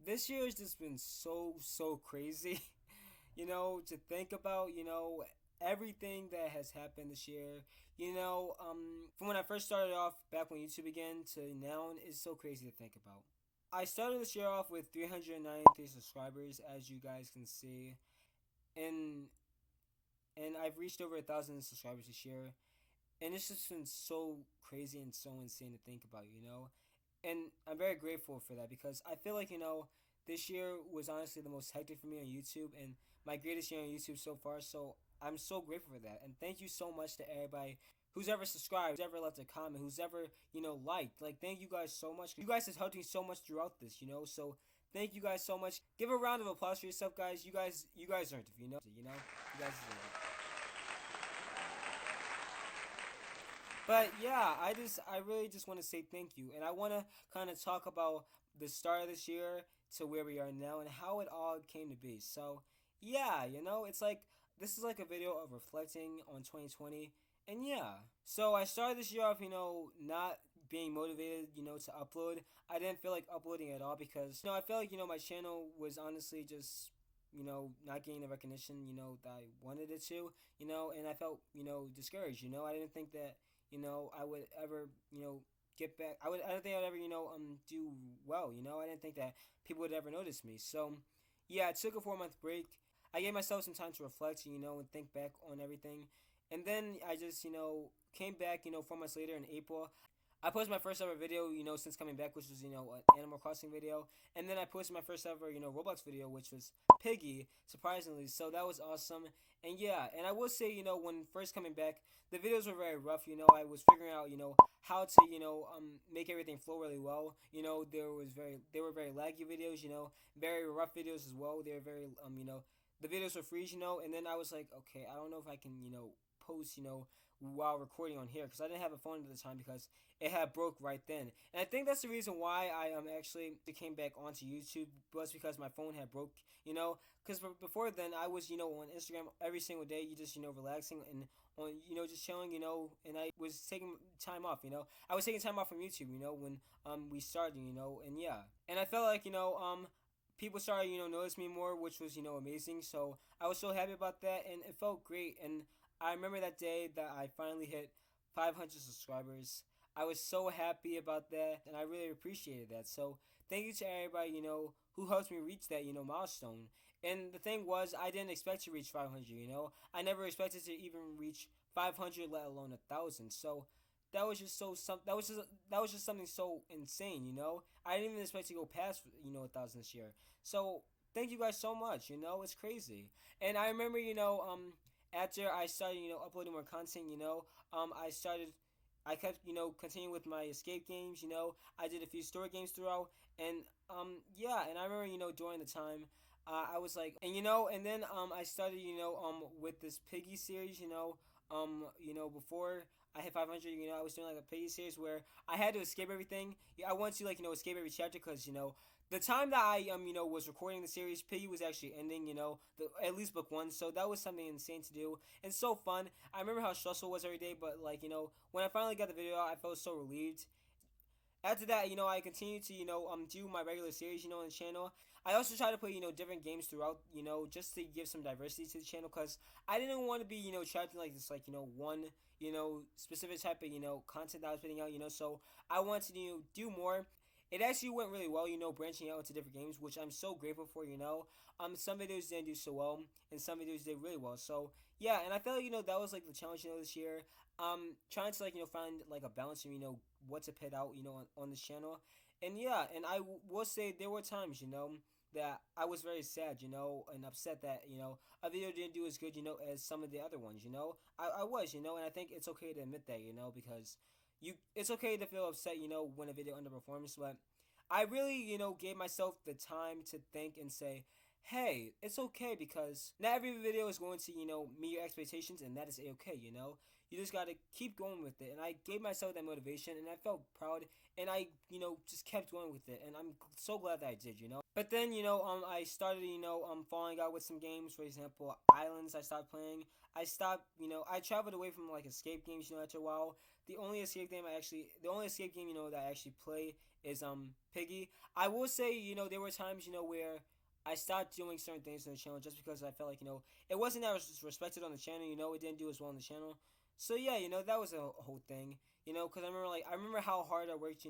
this year has just been so crazy. To think about, everything that has happened this year. From when I first started off back when YouTube began to now is so crazy to think about. I started this year off with 393 subscribers, as you guys can see, and I've reached over 1,000 subscribers this year, and it's just been so crazy and so insane to think about, and I'm very grateful for that because I feel like this year was honestly the most hectic for me on YouTube and my greatest year on YouTube so far. So I'm so grateful for that, and thank you so much to everybody who's ever subscribed, who's ever left a comment, who's ever liked. Like, thank you guys so much. You guys have helped me so much throughout this, So thank you guys so much. Give a round of applause for yourself, guys. You guys earned it. You guys deserve it. But yeah, I really just want to say thank you, and I want to kind of talk about the start of this year to where we are now and how it all came to be. So yeah, it's like this is like a video of reflecting on 2020, and yeah. So I started this year off, not being motivated, to upload. I didn't feel like uploading at all because I felt like my channel was honestly just not getting the recognition, that I wanted it to, and I felt, discouraged, I didn't think that, I would ever, get back. I don't think I'd ever, do well, I didn't think that people would ever notice me. So, yeah, I took a 4 month break. I gave myself some time to reflect, and think back on everything. And then I just, came back, 4 months later in April. I posted my first ever video, since coming back, which was, an Animal Crossing video. And then I posted my first ever, Roblox video, which was Piggy, surprisingly. So that was awesome. And yeah, and I will say, when first coming back, the videos were very rough. I was figuring out, how to, make everything flow really well. They were very laggy videos, very rough videos as well. They were very, the videos were freeze, and then I was like, okay, I don't know if I can, post, while recording on here because I didn't have a phone at the time because it had broke right then. And I think that's the reason why I actually came back onto YouTube was because my phone had broke, because before then I was, on Instagram every single day, you just, relaxing and on, just chilling, and I was taking time off, I was taking time off from YouTube, when we started, and yeah. And I felt like, people started, notice me more, which was, amazing. So I was so happy about that, and it felt great. And I remember that day that I finally hit 500 subscribers. I was so happy about that, and I really appreciated that. So thank you to everybody, who helped me reach that, milestone. And the thing was, I didn't expect to reach 500. I never expected to even reach 500, let alone 1,000. So that was just that was just something so insane. I didn't even expect to go past 1,000 this year. So thank you guys so much. It's crazy. And I remember after I started uploading more content, I kept continuing with my escape games. I did a few story games throughout, and yeah, and I remember during the time. I was like, and then I started, with this Piggy series, before I hit 500, I was doing like a Piggy series where I had to escape everything. I wanted to like, escape every chapter because, the time that I was recording the series, Piggy was actually ending, at least book one. So that was something insane to do and so fun. I remember how stressful it was every day, but like when I finally got the video out, I felt so relieved. After that, I continued to do my regular series, on the channel. I also try to put different games throughout, just to give some diversity to the channel because I didn't want to be trapped in like this like one specific type of content that I was putting out. So I wanted to do more. It actually went really well, branching out into different games, which I'm so grateful for. Some videos didn't do so well, and some videos did really well. So yeah, and I felt like that was like the challenge this year. Trying to like find like a balance of what to put out on this channel, and yeah, and will say there were times that I was very sad, and upset that a video didn't do as good as some of the other ones. I was, and I think it's okay to admit that, because it's okay to feel upset, when a video underperforms, but I really, gave myself the time to think and say, hey, it's okay because not every video is going to, meet your expectations, and that is okay, You just gotta keep going with it. And I gave myself that motivation, and I felt proud, and I, just kept going with it, and I'm so glad that I did, But then, I started, falling out with some games. For example, Islands, I stopped playing. I stopped, I traveled away from like escape games, after a while. The only escape game, that I actually play is Piggy. I will say, there were times, where I stopped doing certain things on the channel just because I felt like, it wasn't as respected on the channel. It didn't do as well on the channel. So yeah, that was a whole thing. Because I remember how hard I worked,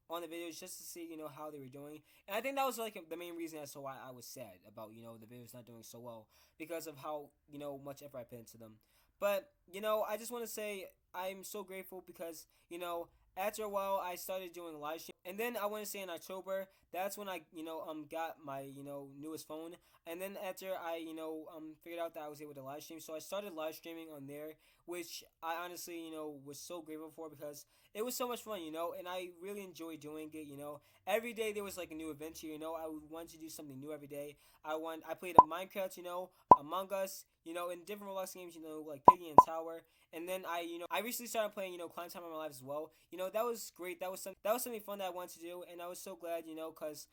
on the videos just to see, how they were doing. And I think that was like the main reason as to why I was sad about, the videos not doing so well because of how, much effort I put into them. But, I just want to say I'm so grateful because, after a while I started doing live stream. And then I want to say in October, that's when I, got my, newest phone. And then after I, figured out that I was able to live stream, so I started live streaming on there, which I honestly, was so grateful for because it was so much fun, and I really enjoyed doing it. Every day there was like a new adventure, I would want to do something new every day. I played a Minecraft, Among Us, and different Roblox games, like Piggy and Tower. And then I recently started playing, Climb Time in my life as well. That was great. That was something fun that I wanted to do, and I was so glad, cause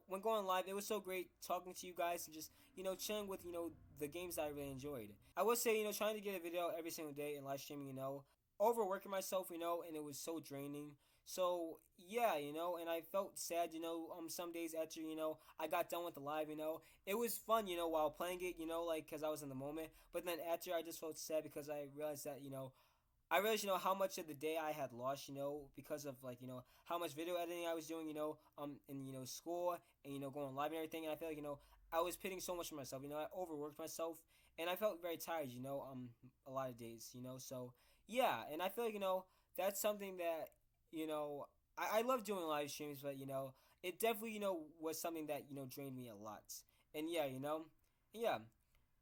when going live, it was so great talking to you guys and just chilling with the games that I really enjoyed. I would say trying to get a video every single day and live streaming, overworking myself, and it was so draining. So yeah, and I felt sad, some days after, I got done with the live, it was fun, while playing it, like, cause I was in the moment. But then after, I just felt sad because I realized that, I realized, how much of the day I had lost, because of like, how much video editing I was doing, in, school and, going live and everything. And I feel like, I was pitting so much for myself, I overworked myself and I felt very tired, a lot of days, so yeah. And I feel like, that's something that, I love doing live streams, but, it definitely, was something that, drained me a lot. And yeah, yeah.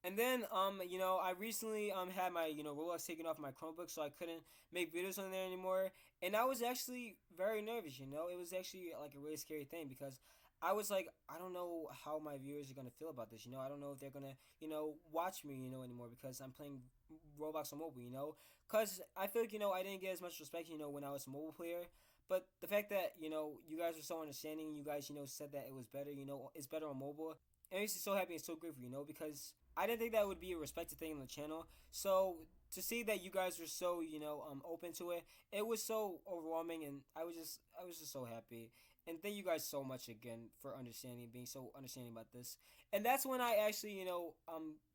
And then, I recently had my, Roblox taken off my Chromebook, so I couldn't make videos on there anymore. And I was actually very nervous. It was actually like a really scary thing because I was like, I don't know how my viewers are gonna feel about this. I don't know if they're gonna, watch me, anymore because I'm playing Roblox on mobile. Cause I feel like I didn't get as much respect, when I was a mobile player. But the fact that you guys were so understanding, you guys said that it was better, it's better on mobile. It makes me so happy and so grateful, because I didn't think that would be a respected thing on the channel. So to see that you guys were so open to it, it was so overwhelming, and I was just so happy. And thank you guys so much again for understanding, being so understanding about this. And that's when I actually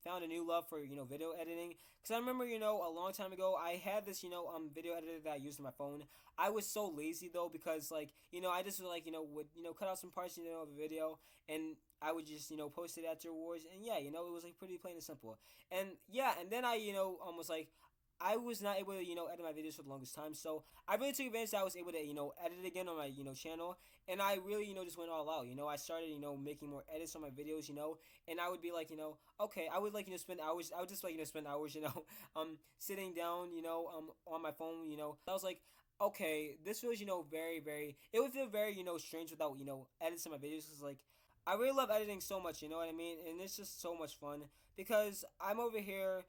found a new love for video editing. Because I remember a long time ago I had this video editor that I used on my phone. I was so lazy though because like I just like would cut out some parts of a video, and I would just post it afterwards, and yeah, it was like pretty plain and simple. And yeah, and then I was like, I was not able to edit my videos for the longest time, so I really took advantage that I was able to edit again on my channel, and I really just went all out. I started making more edits on my videos, and I would be like okay, I would like spend hours. I would just like spend hours sitting down on my phone. I was like, okay, this feels very very. It would feel very strange without editing my videos because like I really love editing so much, you know what I mean? And it's just so much fun because I'm over here,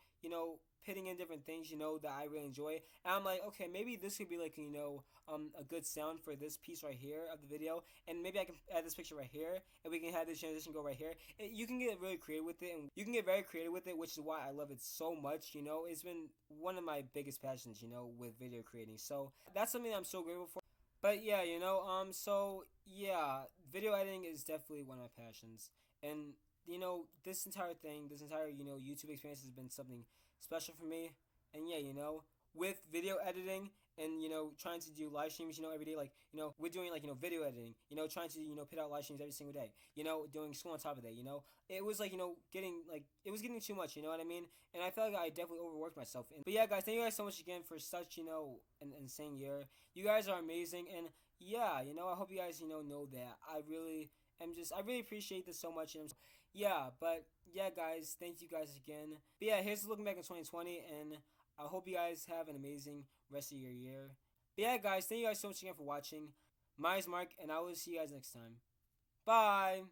pitting in different things, that I really enjoy. And I'm like, okay, maybe this could be like, a good sound for this piece right here of the video. And maybe I can add this picture right here, and we can have this transition go right here. You can get really creative with it, and you can get very creative with it, which is why I love it so much, It's been one of my biggest passions, with video creating. So that's something I'm so grateful for. But yeah, so yeah, video editing is definitely one of my passions. And, this entire thing, this entire, YouTube experience has been something special for me. And yeah, with video editing and, trying to do live streams, every day, like, we're doing like, video editing, trying to, put out live streams every single day, doing school on top of that, it was like, getting like, it was getting too much, you know what I mean? And I felt like I definitely overworked myself. But yeah, guys, thank you guys so much again for such, an insane year. You guys are amazing. And yeah, I hope you guys, know that I really I really appreciate this so much. And yeah, but yeah, guys, thank you guys again. But yeah, here's looking back in 2020, and I hope you guys have an amazing rest of your year. But yeah, guys, thank you guys so much again for watching. My name's Mark, and I will see you guys next time. Bye!